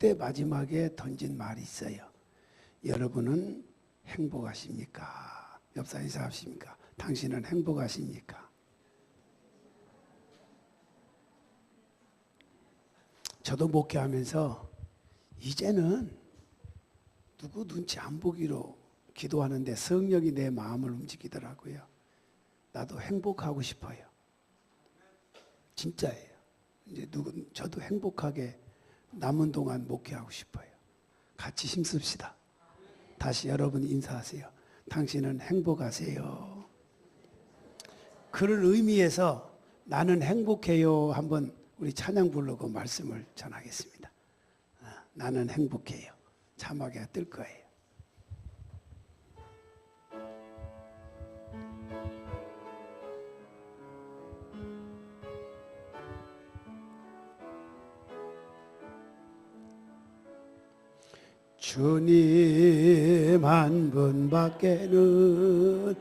그때 마지막에 던진 말이 있어요. 여러분은 행복하십니까? 옆 사람 인사하십니까? 당신은 행복하십니까? 저도 목회하면서 이제는 누구 눈치 안 보기로 기도하는데 성령이 내 마음을 움직이더라고요. 나도 행복하고 싶어요. 진짜예요. 이제 저도 행복하게 남은 동안 목회하고 싶어요. 같이 힘씁시다. 다시 여러분 인사하세요. 당신은 행복하세요. 그런 의미에서 나는 행복해요. 한번 우리 찬양 부르고 말씀을 전하겠습니다. 나는 행복해요. 자막에 뜰 거예요. 주님 한 분밖에는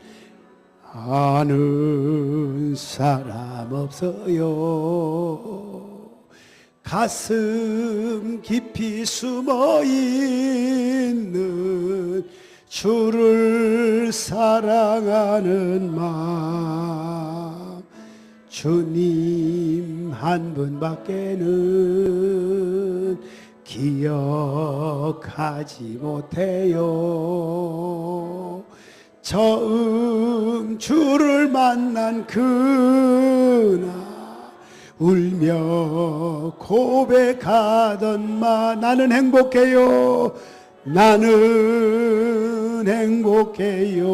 아는 사람 없어요. 가슴 깊이 숨어 있는 주를 사랑하는 마음, 주님 한 분밖에는 기억하지 못해요. 처음 주를 만난 그날 울며 고백하던 마 나는 행복해요. 나는 행복해요.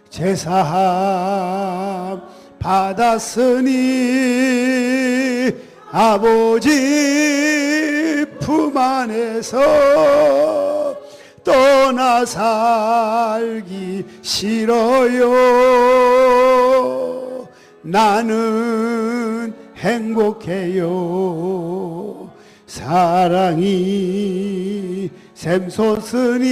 제사함 받았으니 아버지 품 안에서 떠나 살기 싫어요. 나는 행복해요. 사랑이 샘솟으니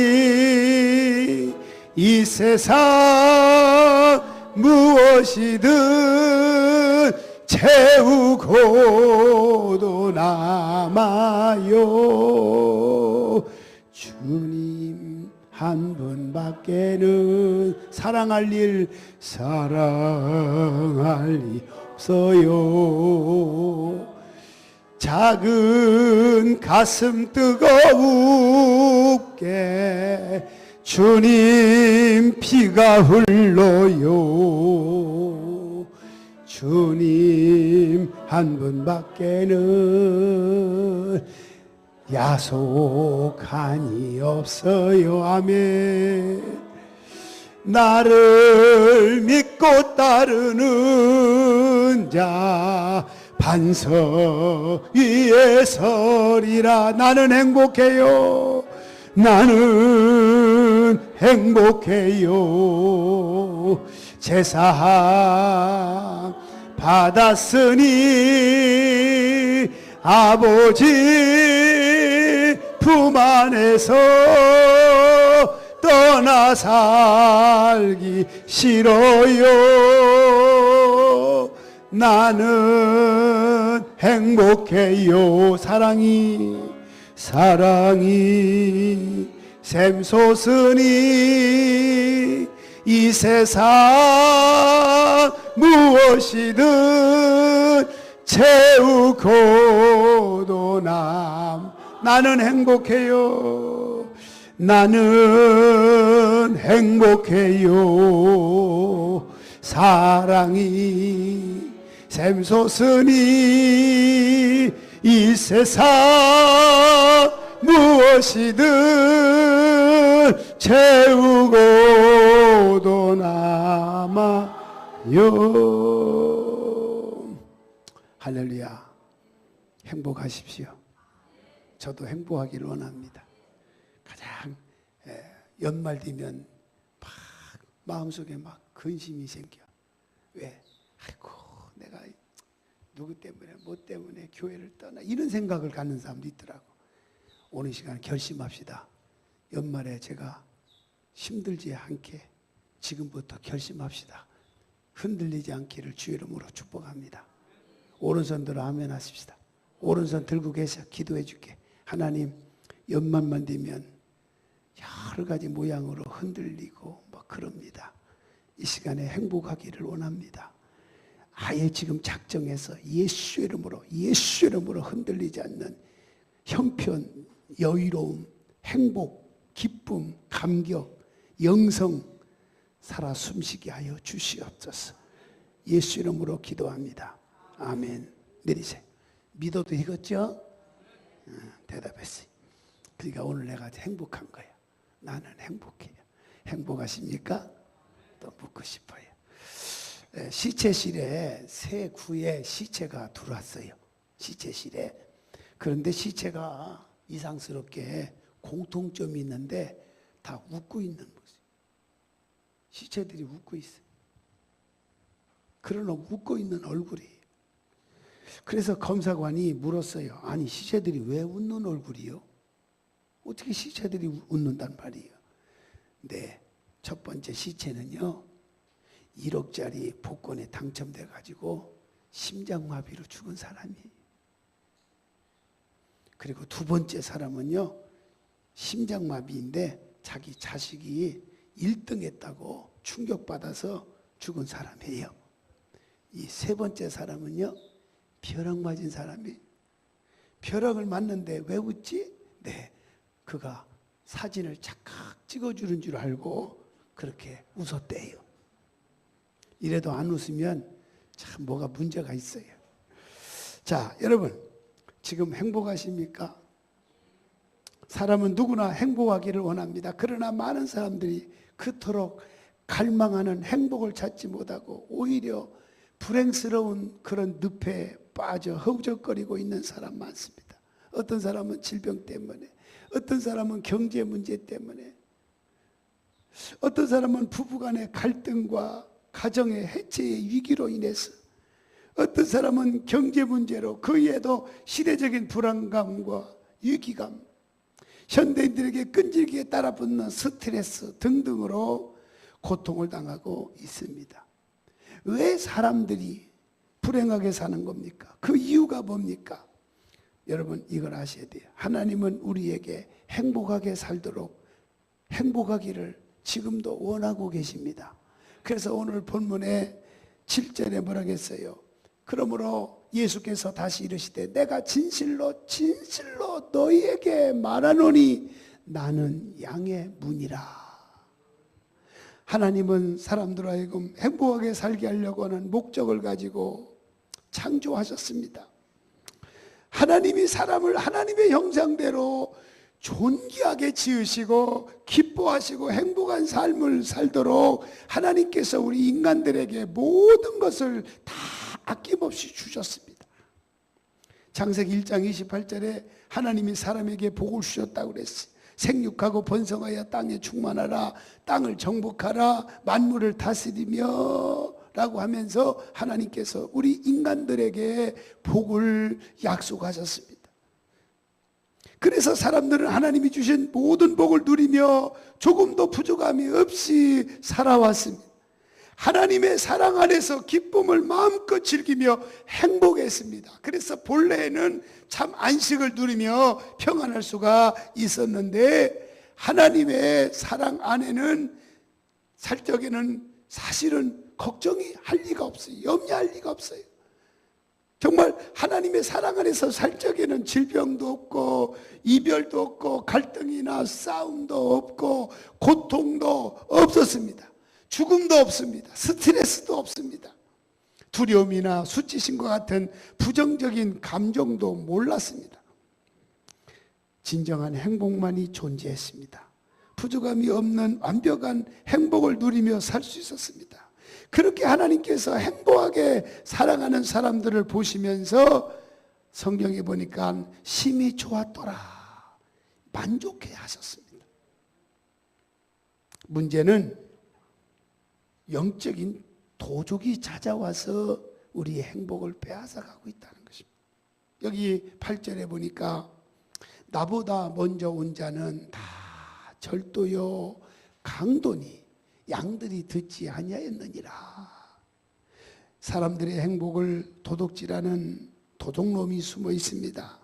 이 세상 무엇이든 채우고도 남아요. 주님 한 분밖에는 사랑할 일 없어요. 작은 가슴 뜨거우게 주님 피가 흘러요. 주님 한 분밖에는 야속한이 없어요. 아멘. 나를 믿고 따르는 자 반석 위에 서리라. 나는 행복해요. 나는 행복해요. 제사함 받았으니 아버지 품 안에서 떠나 살기 싫어요. 나는 행복해요. 사랑이 샘솟으니 이 세상 무엇이든 채우고도 나는 행복해요. 나는 행복해요. 사랑이 샘솟으니 이 세상 무엇이든 채우고도 남아요. 할렐루야. 행복하십시오. 저도 행복하기를 원합니다. 가장 연말 되면 막 마음속에 막 근심이 생겨. 왜? 아이고 내가 누구 때문에 뭐 때문에 교회를 떠나 이런 생각을 갖는 사람도 있더라고. 오늘 시간 결심합시다. 연말에 제가 힘들지 않게 지금부터 결심합시다. 흔들리지 않기를 주의 이름으로 축복합니다. 오른손 들어 아멘 하십시다. 오른손 들고 계셔. 기도해 줄게. 하나님, 연말만 되면 여러 가지 모양으로 흔들리고 막 그럽니다. 이 시간에 행복하기를 원합니다. 아예 지금 작정해서 예수 이름으로 흔들리지 않는 형편, 여유로움, 행복, 기쁨, 감격, 영성 살아 숨쉬게 하여 주시옵소서. 예수 이름으로 기도합니다. 아멘. 내리세요. 믿어도 되겠죠? 대답했어요. 그러니까 오늘 내가 행복한 거야. 나는 행복해요. 행복하십니까? 또 묻고 싶어요. 시체실에 새 구의 시체가 들어왔어요. 시체실에. 그런데 시체가 이상스럽게 공통점이 있는데 다 웃고 있는 모습. 시체들이 웃고 있어요. 그러나 웃고 있는 얼굴이. 그래서 검사관이 물었어요. 아니, 시체들이 왜 웃는 얼굴이요? 어떻게 시체들이 웃는단 말이에요? 네, 첫 번째 시체는요, 1억짜리 복권에 당첨돼 가지고 심장마비로 죽은 사람이에요. 그리고 두 번째 사람은요, 심장마비인데 자기 자식이 1등 했다고 충격받아서 죽은 사람이에요. 이 세 번째 사람은요, 벼락 맞은 사람이. 벼락을 맞는데 왜 웃지? 네, 그가 사진을 착각 찍어주는 줄 알고 그렇게 웃었대요. 이래도 안 웃으면 참 뭐가 문제가 있어요. 자, 여러분, 지금 행복하십니까? 사람은 누구나 행복하기를 원합니다. 그러나 많은 사람들이 그토록 갈망하는 행복을 찾지 못하고 오히려 불행스러운 그런 늪에 빠져 허우적거리고 있는 사람 많습니다. 어떤 사람은 질병 때문에, 어떤 사람은 경제 문제 때문에, 어떤 사람은 부부간의 갈등과 가정의 해체의 위기로 인해서, 어떤 사람은 경제 문제로, 그 외에도 시대적인 불안감과 위기감, 현대인들에게 끈질기게 따라붙는 스트레스 등등으로 고통을 당하고 있습니다. 왜 사람들이 불행하게 사는 겁니까? 그 이유가 뭡니까? 여러분, 이걸 아셔야 돼요. 하나님은 우리에게 행복하게 살도록 행복하기를 지금도 원하고 계십니다. 그래서 오늘 본문의 7절에 뭐라고 했어요? 그러므로 예수께서 다시 이르시되 내가 진실로 너희에게 말하노니 나는 양의 문이라. 하나님은 사람들 하여금 행복하게 살게 하려고 하는 목적을 가지고 창조하셨습니다. 하나님이 사람을 하나님의 형상대로 존귀하게 지으시고 기뻐하시고 행복한 삶을 살도록 하나님께서 우리 인간들에게 모든 것을 다 아낌없이 주셨습니다. 창세기 1장 28절에 하나님이 사람에게 복을 주셨다고 그랬어요. 생육하고 번성하여 땅에 충만하라, 땅을 정복하라, 만물을 다스리며 라고 하면서 하나님께서 우리 인간들에게 복을 약속하셨습니다. 그래서 사람들은 하나님이 주신 모든 복을 누리며 조금도 부족함이 없이 살아왔습니다. 하나님의 사랑 안에서 기쁨을 마음껏 즐기며 행복했습니다. 그래서 본래에는 참 안식을 누리며 평안할 수가 있었는데 하나님의 사랑 안에는 살 적에는 사실은 걱정이 할 리가 없어요. 염려할 리가 없어요. 정말 하나님의 사랑 안에서 살 적에는 질병도 없고 이별도 없고 갈등이나 싸움도 없고 고통도 없었습니다. 죽음도 없습니다. 스트레스도 없습니다. 두려움이나 수치심과 같은 부정적인 감정도 몰랐습니다. 진정한 행복만이 존재했습니다. 부족함이 없는 완벽한 행복을 누리며 살 수 있었습니다. 그렇게 하나님께서 행복하게 살아가는 사람들을 보시면서 성경에 보니까 심히 좋았더라, 만족해 하셨습니다. 문제는 영적인 도둑이 찾아와서 우리의 행복을 빼앗아가고 있다는 것입니다. 여기 8절에 보니까 나보다 먼저 온 자는 다 절도요 강도니 양들이 듣지 아니하였느니라. 사람들의 행복을 도둑질하는 도둑놈이 숨어 있습니다.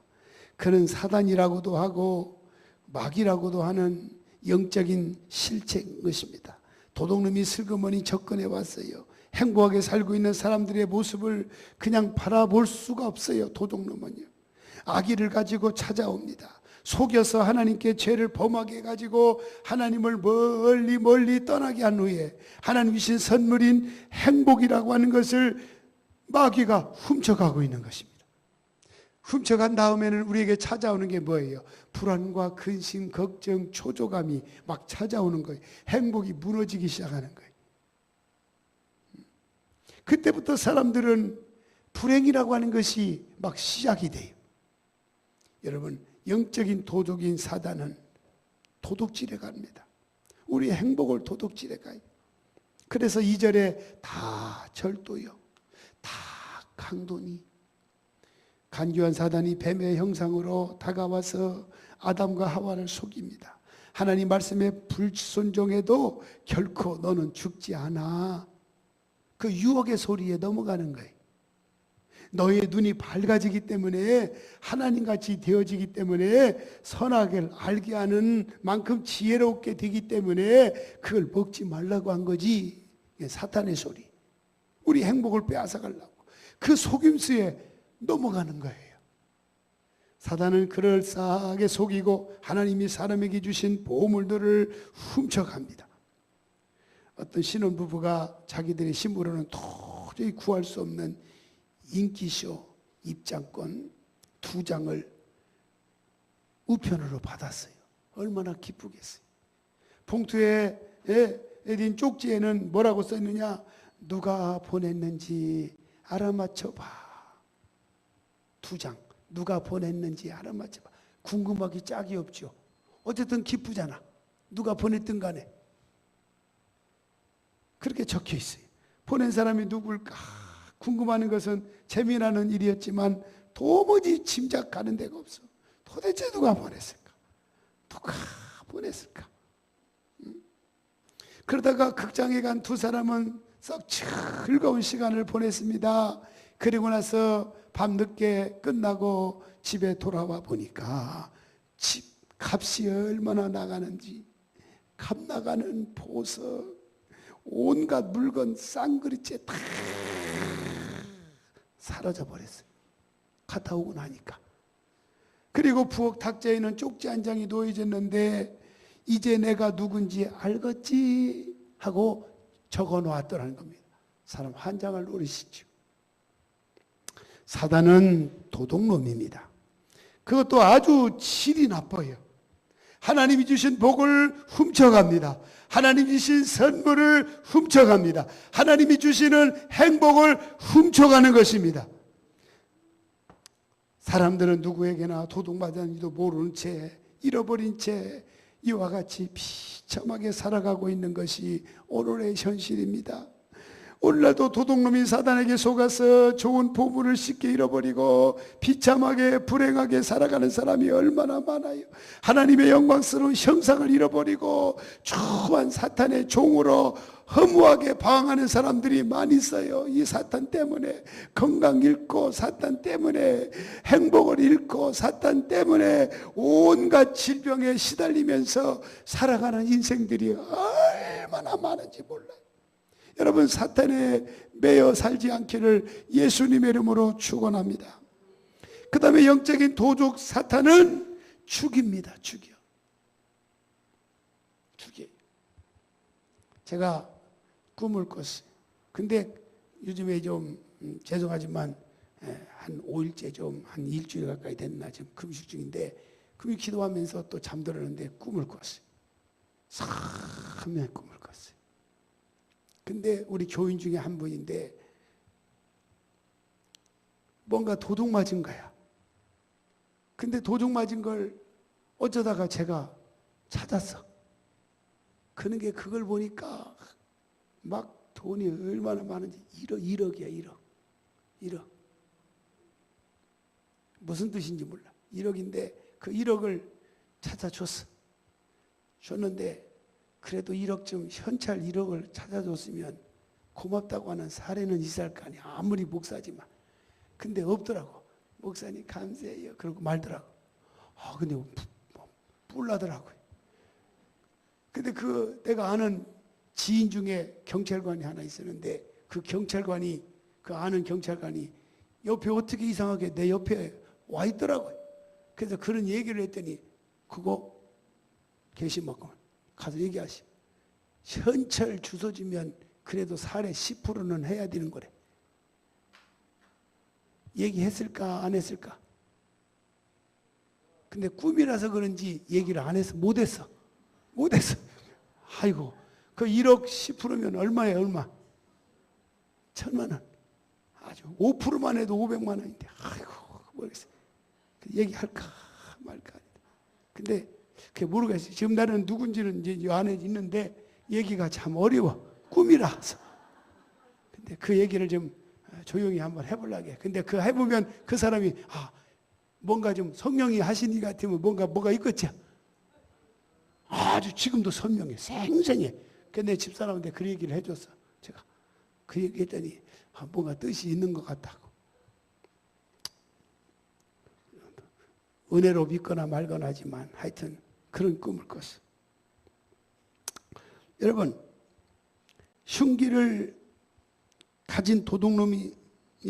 그는 사단이라고도 하고 마귀라고도 하는 영적인 실체인 것입니다. 도둑놈이 슬그머니 접근해 왔어요. 행복하게 살고 있는 사람들의 모습을 그냥 바라볼 수가 없어요. 도둑놈은요. 악의를 가지고 찾아옵니다. 속여서 하나님께 죄를 범하게 해가지고 하나님을 멀리 떠나게 한 후에 하나님이 주신 선물인 행복이라고 하는 것을 마귀가 훔쳐가고 있는 것입니다. 훔쳐간 다음에는 우리에게 찾아오는 게 뭐예요? 불안과 근심, 걱정, 초조감이 막 찾아오는 거예요. 행복이 무너지기 시작하는 거예요. 그때부터 사람들은 불행이라고 하는 것이 막 시작이 돼요. 여러분, 영적인 도둑인 사단은 도둑질해 갑니다. 우리의 행복을 도둑질해 가요. 그래서 2절에 다 절도요, 다 강도니. 간교한 사단이 뱀의 형상으로 다가와서 아담과 하와를 속입니다. 하나님 말씀에 불순종해도 결코 너는 죽지 않아. 그 유혹의 소리에 넘어가는 거예요. 너의 눈이 밝아지기 때문에, 하나님같이 되어지기 때문에, 선악을 알게 하는 만큼 지혜롭게 되기 때문에 그걸 먹지 말라고 한 거지. 사탄의 소리, 우리 행복을 빼앗아가려고 그 속임수에 넘어가는 거예요. 사단은 그럴싸하게 속이고 하나님이 사람에게 주신 보물들을 훔쳐갑니다. 어떤 신혼부부가 자기들의 신부로는 도저히 구할 수 없는 인기쇼 입장권 2장을 우편으로 받았어요. 얼마나 기쁘겠어요. 봉투에 내린 쪽지에는 뭐라고 써있느냐? 누가 보냈는지 알아맞혀봐. 2장 누가 보냈는지 알아맞혀봐. 궁금하기 짝이 없죠. 어쨌든 기쁘잖아. 누가 보냈든 간에 그렇게 적혀 있어요. 보낸 사람이 누굴까 궁금하는 것은 재미나는 일이었지만 도무지 짐작가는 데가 없어. 도대체 누가 보냈을까? 누가 보냈을까? 그러다가 극장에 간 2사람은 썩 즐거운 시간을 보냈습니다. 그리고 나서 밤늦게 끝나고 집에 돌아와 보니까 집 값이 얼마나 나가는지, 값 나가는 보석, 온갖 물건, 쌍그릇째 다 사라져 버렸어요. 갔다 오고 나니까. 그리고 부엌 탁자에는 쪽지 한 장이 놓여졌는데 이제 내가 누군지 알겠지 하고 적어 놓았더라는 겁니다. 사람 한 장을 노리시죠. 사단은 도둑놈입니다. 그것도 아주 질이 나빠요. 하나님이 주신 복을 훔쳐갑니다. 하나님이 주신 선물을 훔쳐갑니다. 하나님이 주시는 행복을 훔쳐가는 것입니다. 사람들은 누구에게나 도둑맞았는지도 모르는 채, 잃어버린 채 이와 같이 비참하게 살아가고 있는 것이 오늘의 현실입니다. 오늘날도 도둑놈이 사단에게 속아서 좋은 보물을 쉽게 잃어버리고 비참하게 불행하게 살아가는 사람이 얼마나 많아요. 하나님의 영광스러운 형상을 잃어버리고 초한 사탄의 종으로 허무하게 방황하는 사람들이 많이 있어요. 이 사탄 때문에 건강 잃고, 사탄 때문에 행복을 잃고, 사탄 때문에 온갖 질병에 시달리면서 살아가는 인생들이 얼마나 많은지 몰라요. 여러분, 사탄에 매여 살지 않기를 예수님의 이름으로 축원합니다. 그 다음에 영적인 도둑 사탄은 죽입니다. 죽여. 제가 꿈을 꿨어요. 근데 요즘에 좀 죄송하지만 한 5일째 좀 한 일주일 가까이 됐나 지금 금식 중인데, 금식 기도하면서 또 잠들었는데 꿈을 꿨어요. 사면 꿈을 꿨어요. 근데 우리 교인 중에 한 분인데 뭔가 도둑 맞은 거야. 근데 도둑 맞은 걸 어쩌다가 제가 찾았어. 그런게 그걸 보니까 막 돈이 얼마나 많은지 1억이야. 1억. 무슨 뜻인지 몰라. 1억인데 그 1억을 찾아줬어. 줬는데 그래도 1억쯤 현찰 1억을 찾아줬으면 고맙다고 하는 사례는 있을 거 아니야. 아무리 목사지만. 근데 없더라고. 목사님 감사해요. 그러고 말더라고. 근데 뿔나더라고요. 근데 내가 아는 지인 중에 경찰관이 하나 있었는데 그 아는 경찰관이 옆에 어떻게 이상하게 내 옆에 와 있더라고요. 그래서 그런 얘기를 했더니 그거 계시만큼 가서 얘기하시. 현찰 주워지면 그래도 살의 10%는 해야 되는 거래. 얘기했을까 안 했을까? 근데 꿈이라서 그런지 얘기를 안 해서 못했어. 아이고 그 1억 10%면 얼마예요? 얼마? 1,000만 원. 아주 5%만 해도 500만 원인데 아이고 모르겠어요. 얘기할까 말까. 근데 그게 모르겠어요. 지금 나는 누군지는 이제 이 안에 있는데 얘기가 참 어려워. 꿈이라서. 근데 그 얘기를 좀 조용히 한번 해보려고 해. 근데 그 해보면 그 사람이 뭔가 좀 성령이 하신 일 같으면 뭐가 있겠지. 아주 지금도 선명해. 생생해. 근데 내 집사람한테 그 얘기를 해줬어. 제가 그 얘기 했더니 뭔가 뜻이 있는 것 같다고. 은혜로 믿거나 말거나 하지만 하여튼 그런 꿈을 꿨어. 여러분, 흉기를 가진 도둑놈이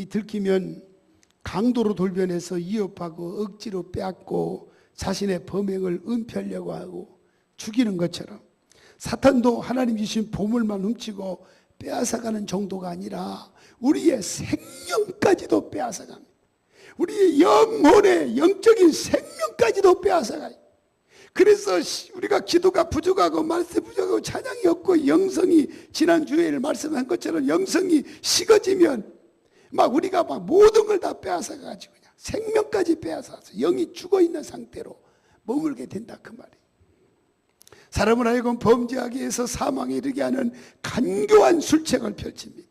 들키면 강도로 돌변해서 위협하고 억지로 빼앗고 자신의 범행을 은폐하려고 하고 죽이는 것처럼 사탄도 하나님 주신 보물만 훔치고 빼앗아가는 정도가 아니라 우리의 생명까지도 빼앗아갑니다. 우리의 영혼의 영적인 생명까지도 빼앗아가요. 그래서 우리가 기도가 부족하고 말씀 부족하고 찬양이 없고 영성이 지난주에 말씀한 것처럼 영성이 식어지면 우리가 모든 걸 다 빼앗아가지고 그냥 생명까지 빼앗아서 영이 죽어있는 상태로 머물게 된다 그 말이에요. 사람을 하여금 범죄하게 해서 사망에 이르게 하는 간교한 술책을 펼칩니다.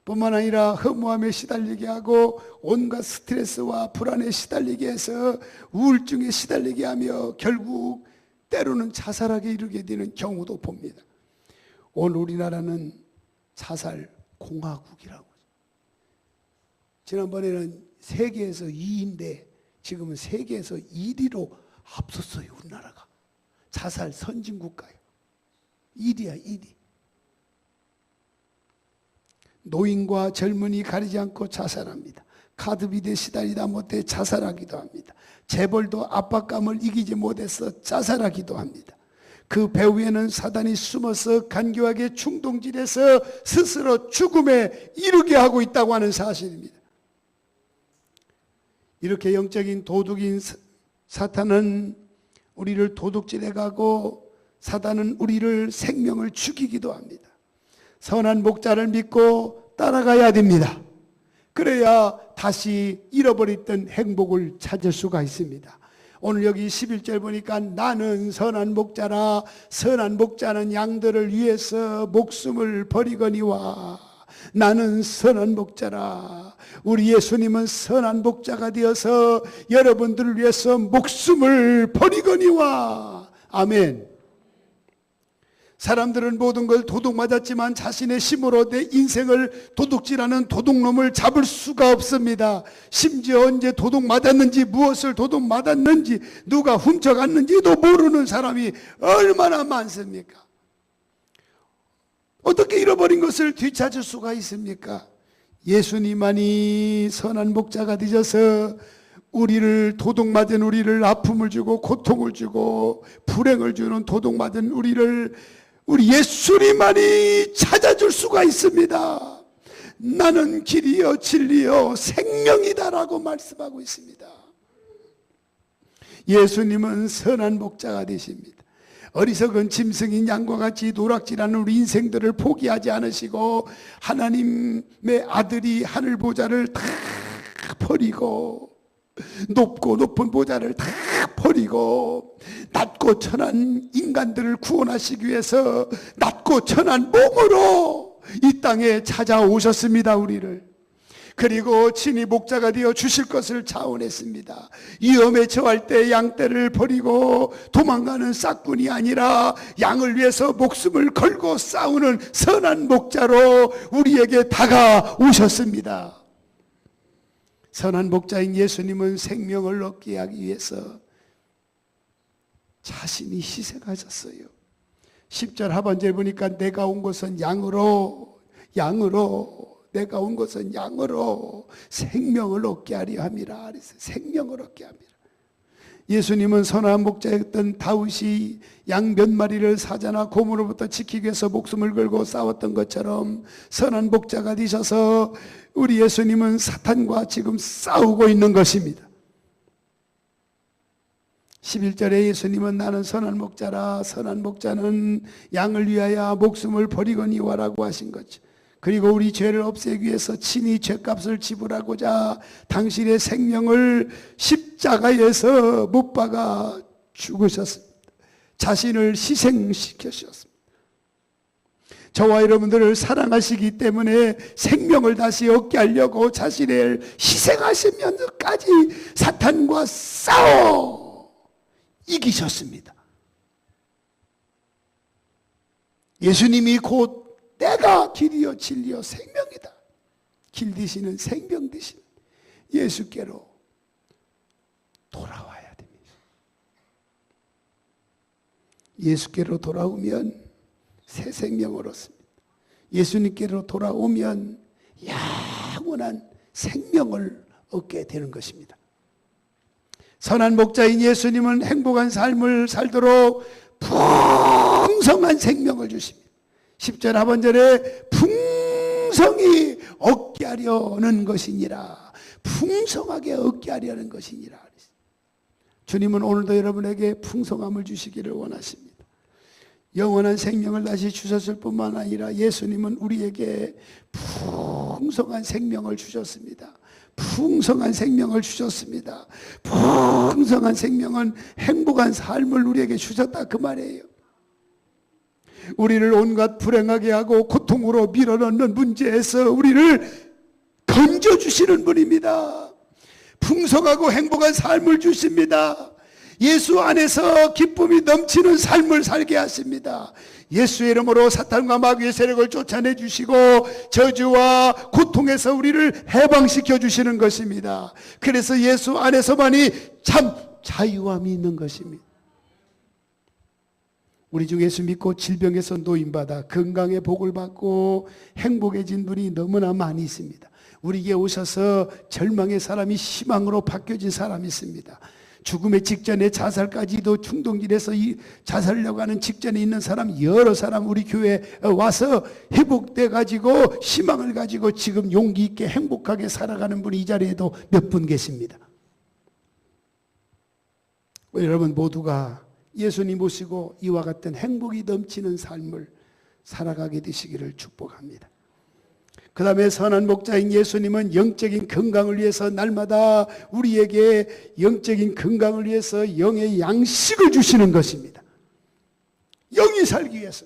뿐만 아니라 허무함에 시달리게 하고 온갖 스트레스와 불안에 시달리게 해서 우울증에 시달리게 하며 결국 때로는 자살하게 이르게 되는 경우도 봅니다. 오늘 우리나라는 자살 공화국이라고. 지난번에는 세계에서 2위인데 지금은 세계에서 1위로 앞섰어요. 우리나라가. 자살 선진국가예요. 1위야 1위. 노인과 젊은이 가리지 않고 자살합니다. 카드빚에 시달리다 못해 자살하기도 합니다. 재벌도 압박감을 이기지 못해서 자살하기도 합니다. 그 배후에는 사단이 숨어서 간교하게 충동질해서 스스로 죽음에 이르게 하고 있다고 하는 사실입니다. 이렇게 영적인 도둑인 사탄은 우리를 도둑질해가고 사단은 우리를 생명을 죽이기도 합니다. 선한 목자를 믿고 따라가야 됩니다. 그래야 다시 잃어버렸던 행복을 찾을 수가 있습니다. 오늘 여기 11절 보니까 나는 선한 목자라. 선한 목자는 양들을 위해서 목숨을 버리거니와. 나는 선한 목자라. 우리 예수님은 선한 목자가 되어서 여러분들을 위해서 목숨을 버리거니와. 아멘. 사람들은 모든 걸 도둑맞았지만 자신의 힘으로 내 인생을 도둑질하는 도둑놈을 잡을 수가 없습니다. 심지어 언제 도둑맞았는지 무엇을 도둑맞았는지 누가 훔쳐갔는지도 모르는 사람이 얼마나 많습니까? 어떻게 잃어버린 것을 되찾을 수가 있습니까? 예수님만이 선한 목자가 되셔서 우리를 도둑맞은 우리를 아픔을 주고 고통을 주고 불행을 주는 도둑맞은 우리 예수님만이 찾아줄 수가 있습니다. 나는 길이요 진리요 생명이다라고 말씀하고 있습니다. 예수님은 선한 목자가 되십니다. 어리석은 짐승인 양과 같이 노락질하는 우리 인생들을 포기하지 않으시고 하나님의 아들이 하늘 보좌를 다 버리고 높고 높은 보좌를 다 버리고 낮고 천한 인간들을 구원하시기 위해서 낮고 천한 몸으로 이 땅에 찾아오셨습니다. 우리를. 그리고 친히 목자가 되어 주실 것을 자원했습니다. 위험에 처할 때 양떼를 버리고 도망가는 싹군이 아니라 양을 위해서 목숨을 걸고 싸우는 선한 목자로 우리에게 다가오셨습니다. 선한 목자인 예수님은 생명을 얻게 하기 위해서 자신이 희생하셨어요. 10절 하반절에 보니까 내가 온 것은 양으로 내가 온 것은 양으로 생명을 얻게 하려 함이라. 그래서 생명을 얻게 함이라. 예수님은 선한 목자였던 다윗이 양 몇 마리를 사자나 곰으로부터 지키기 위해서 목숨을 걸고 싸웠던 것처럼 선한 목자가 되셔서 우리 예수님은 사탄과 지금 싸우고 있는 것입니다. 11절에 예수님은 나는 선한 목자라, 선한 목자는 양을 위하여 목숨을 버리거니와라고 하신 거죠. 그리고 우리 죄를 없애기 위해서 친히 죄값을 지불하고자 당신의 생명을 십자가에서 못 박아 죽으셨습니다. 자신을 희생시키셨습니다. 저와 여러분들을 사랑하시기 때문에 생명을 다시 얻게 하려고 자신을 희생하시면서까지 사탄과 싸워 이기셨습니다. 예수님이 곧 내가 길이요 진리요 생명이다. 길 되시는 생명 되신 예수께로 돌아와야 됩니다. 예수께로 돌아오면 새 생명을 얻습니다. 예수님께로 돌아오면 영원한 생명을 얻게 되는 것입니다. 선한 목자인 예수님은 행복한 삶을 살도록 풍성한 생명을 주십니다. 10절 하반절에 풍성히 얻게 하려는 것이니라. 풍성하게 얻게 하려는 것이니라. 주님은 오늘도 여러분에게 풍성함을 주시기를 원하십니다. 영원한 생명을 다시 주셨을 뿐만 아니라 예수님은 우리에게 풍성한 생명을 주셨습니다. 풍성한 생명을 주셨습니다. 풍성한 생명은 행복한 삶을 우리에게 주셨다 그 말이에요. 우리를 온갖 불행하게 하고 고통으로 밀어넣는 문제에서 우리를 건져주시는 분입니다. 풍성하고 행복한 삶을 주십니다. 예수 안에서 기쁨이 넘치는 삶을 살게 하십니다. 예수의 이름으로 사탄과 마귀의 세력을 쫓아내 주시고 저주와 고통에서 우리를 해방시켜 주시는 것입니다. 그래서 예수 안에서만이 참 자유함이 있는 것입니다. 우리 중 예수 믿고 질병에서 노인받아 건강의 복을 받고 행복해진 분이 너무나 많이 있습니다. 우리에게 오셔서 절망의 사람이 희망으로 바뀌어진 사람이 있습니다. 죽음의 직전에 자살까지도 충동질에서 자살하려고 하는 직전에 있는 사람 여러 사람 우리 교회에 와서 회복돼 가지고 희망을 가지고 지금 용기 있게 행복하게 살아가는 분이 이 자리에도 몇 분 계십니다. 여러분 모두가 예수님 모시고 이와 같은 행복이 넘치는 삶을 살아가게 되시기를 축복합니다. 그 다음에 선한 목자인 예수님은 영적인 건강을 위해서 날마다 우리에게 영적인 건강을 위해서 영의 양식을 주시는 것입니다. 영이 살기 위해서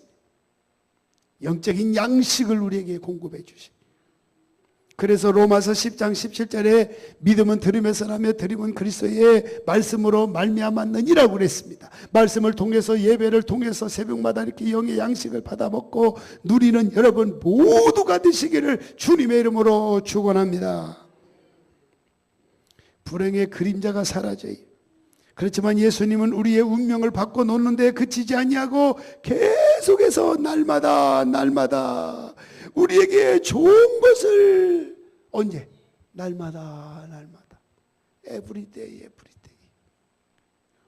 영적인 양식을 우리에게 공급해 주십니다. 그래서 로마서 10장 17절에 믿음은 들음에서 나며 들음은 그리스도의 말씀으로 말미암았느니라고 그랬습니다. 말씀을 통해서 예배를 통해서 새벽마다 이렇게 영의 양식을 받아 먹고 누리는 여러분 모두가 되시기를 주님의 이름으로 축원합니다. 불행의 그림자가 사라져요. 그렇지만 예수님은 우리의 운명을 바꿔놓는데 그치지 아니하고 계속해서 날마다 우리에게 좋은 것을 언제? 날마다 에브리데이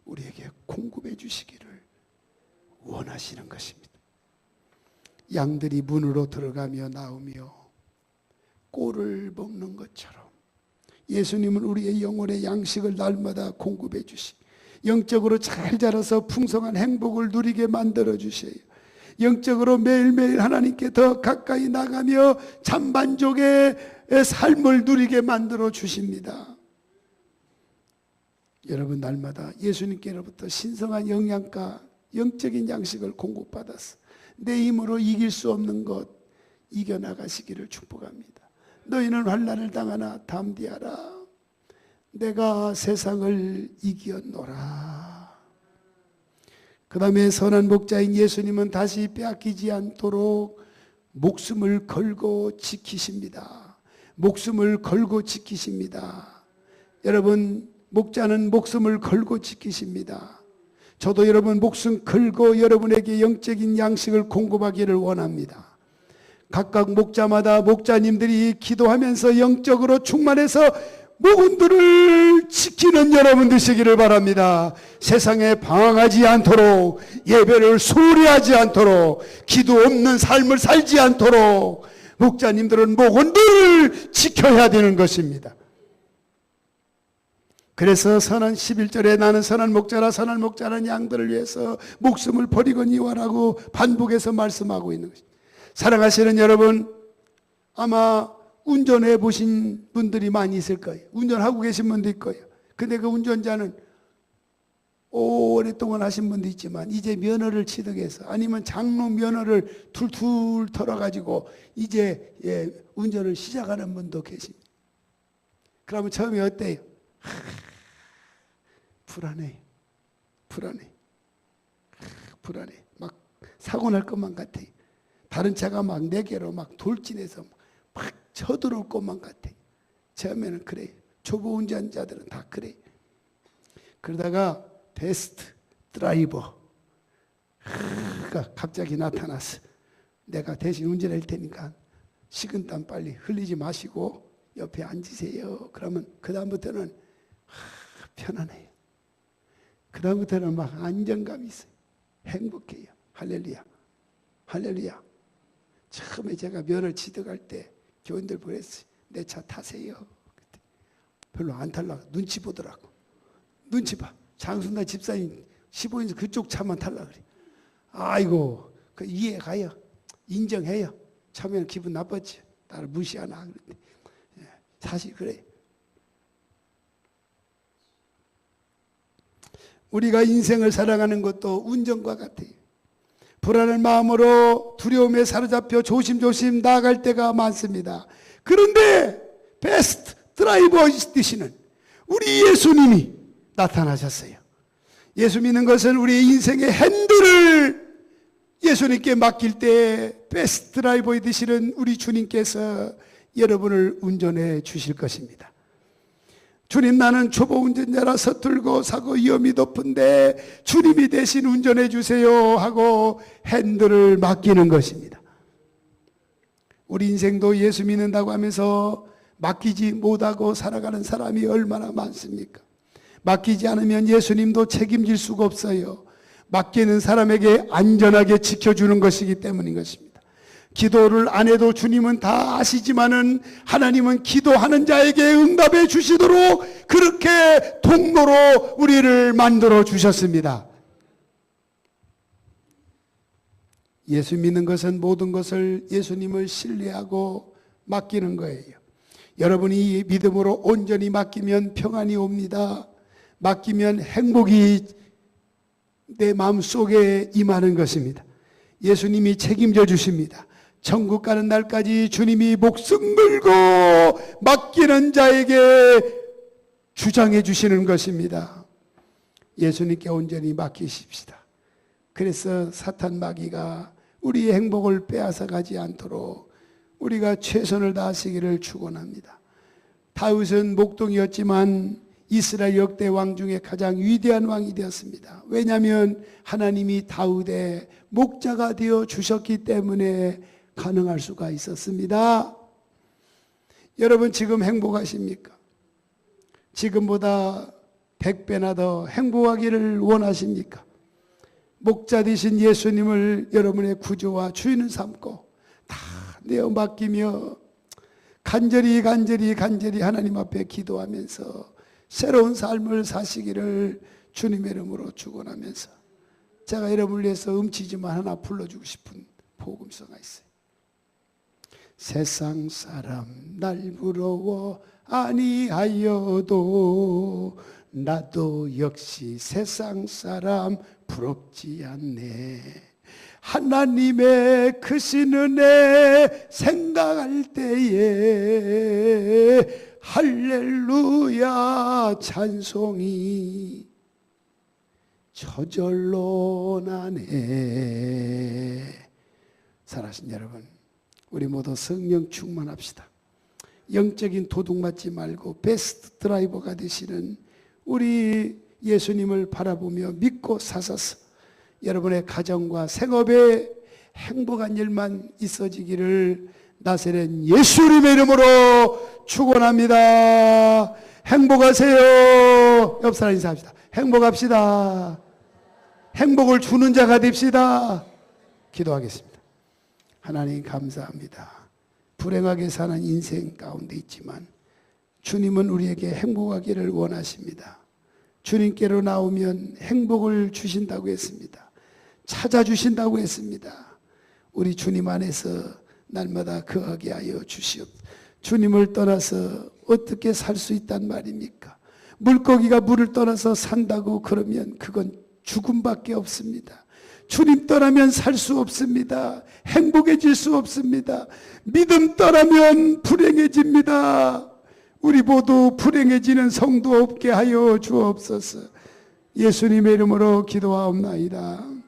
우리에게 공급해 주시기를 원하시는 것입니다. 양들이 문으로 들어가며 나오며 꼴을 먹는 것처럼 예수님은 우리의 영혼의 양식을 날마다 공급해 주시 영적으로 잘 자라서 풍성한 행복을 누리게 만들어 주세요. 영적으로 매일매일 하나님께 더 가까이 나가며 참만족의 삶을 누리게 만들어 주십니다. 여러분 날마다 예수님께로부터 신성한 영양가, 영적인 양식을 공급받아서 내 힘으로 이길 수 없는 것 이겨나가시기를 축복합니다. 너희는 환난을 당하나 담대하라. 내가 세상을 이겼노라. 그 다음에 선한 목자인 예수님은 다시 빼앗기지 않도록 목숨을 걸고 지키십니다. 목숨을 걸고 지키십니다. 여러분 목자는 목숨을 걸고 지키십니다. 저도 여러분 목숨 걸고 여러분에게 영적인 양식을 공급하기를 원합니다. 각각 목자마다 목자님들이 기도하면서 영적으로 충만해서 목원들을 지키는 여러분 되시기를 바랍니다. 세상에 방황하지 않도록, 예배를 소홀히 하지 않도록, 기도 없는 삶을 살지 않도록 목자님들은 목원들을 지켜야 되는 것입니다. 그래서 선한 11절에 나는 선한 목자라 선한 목자라는 양들을 위해서 목숨을 버리거니와라고 반복해서 말씀하고 있는 것입니다. 사랑하시는 여러분, 아마 운전해 보신 분들이 많이 있을 거예요. 운전하고 계신 분도 있을 거예요. 근데 그 운전자는 오랫동안 하신 분도 있지만 이제 면허를 취득해서 아니면 장로 면허를 툴툴 털어가지고 이제 운전을 시작하는 분도 계십니다. 그러면 처음에 어때요? 불안해. 막 사고 날 것만 같아요. 다른 차가 막 네 개로 막 돌진해서 막 쳐들어올 것만 같아요. 처음에는 그래요. 초보 운전자들은 다 그래요. 그러다가 베스트 드라이버가 갑자기 나타났어. 내가 대신 운전할 테니까 식은땀 빨리 흘리지 마시고 옆에 앉으세요. 그러면 그 다음부터는 편안해요. 그 다음부터는 막 안정감이 있어요. 행복해요. 할렐루야. 할렐루야. 처음에 제가 면허를 취득할 때 교인들 보냈어요. 내 차 타세요. 별로 안 탈라고 눈치 보더라고. 눈치 봐. 장순나 집사님 15인승 그쪽 차만 탈라 그래. 아이고, 그 이해 가요. 인정해요. 처음에는 기분 나빴지. 나를 무시하나. 그랬는데 사실 그래. 우리가 인생을 살아가는 것도 운전과 같아요. 불안한 마음으로 두려움에 사로잡혀 조심조심 나아갈 때가 많습니다. 그런데 베스트 드라이버 되시는 우리 예수님이 나타나셨어요. 예수 믿는 것은 우리 인생의 핸들을 예수님께 맡길 때 베스트 드라이버 되시는 우리 주님께서 여러분을 운전해 주실 것입니다. 주님, 나는 초보 운전자라 서툴고 사고 위험이 높은데 주님이 대신 운전해 주세요 하고 핸들을 맡기는 것입니다. 우리 인생도 예수 믿는다고 하면서 맡기지 못하고 살아가는 사람이 얼마나 많습니까? 맡기지 않으면 예수님도 책임질 수가 없어요. 맡기는 사람에게 안전하게 지켜주는 것이기 때문인 것입니다. 기도를 안 해도 주님은 다 아시지만은 하나님은 기도하는 자에게 응답해 주시도록 그렇게 통로로 우리를 만들어 주셨습니다. 예수 믿는 것은 모든 것을 예수님을 신뢰하고 맡기는 거예요. 여러분이 믿음으로 온전히 맡기면 평안이 옵니다. 맡기면 행복이 내 마음속에 임하는 것입니다. 예수님이 책임져 주십니다. 천국 가는 날까지 주님이 목숨 걸고 맡기는 자에게 주장해 주시는 것입니다. 예수님께 온전히 맡기십시다. 그래서 사탄 마귀가 우리의 행복을 빼앗아 가지 않도록 우리가 최선을 다하시기를 축원합니다. 다윗은 목동이었지만 이스라엘 역대 왕 중에 가장 위대한 왕이 되었습니다. 왜냐하면 하나님이 다윗의 목자가 되어 주셨기 때문에 가능할 수가 있었습니다. 여러분 지금 행복하십니까? 지금보다 100배나 더 행복하기를 원하십니까? 목자 되신 예수님을 여러분의 구주와 주인을 삼고 다 내어 맡기며 간절히 하나님 앞에 기도하면서 새로운 삶을 사시기를 주님의 이름으로 축원하면서 제가 여러분을 위해서 음치지만 하나 불러주고 싶은 복음서가 있어요. 세상 사람 날 부러워 아니하여도 나도 역시 세상 사람 부럽지 않네. 하나님의 크신 은혜 생각할 때에 할렐루야 찬송이 저절로 나네. 사랑하신 여러분, 우리 모두 성령 충만합시다. 영적인 도둑 맞지 말고 베스트 드라이버가 되시는 우리 예수님을 바라보며 믿고 사셔서 여러분의 가정과 생업에 행복한 일만 있어지기를 나사렛 예수님의 이름으로 축원합니다. 행복하세요. 옆 사람 인사합시다. 행복합시다. 행복을 주는 자가 됩시다. 기도하겠습니다. 하나님 감사합니다. 불행하게 사는 인생 가운데 있지만 주님은 우리에게 행복하기를 원하십니다. 주님께로 나오면 행복을 주신다고 했습니다. 찾아주신다고 했습니다. 우리 주님 안에서 날마다 거하게 하여 주시옵소서. 주님을 떠나서 어떻게 살 수 있단 말입니까? 물고기가 물을 떠나서 산다고 그러면 그건 죽음밖에 없습니다. 주님 떠나면 살 수 없습니다. 행복해질 수 없습니다. 믿음 떠나면 불행해집니다. 우리 모두 불행해지는 성도 없게 하여 주옵소서. 예수님의 이름으로 기도하옵나이다.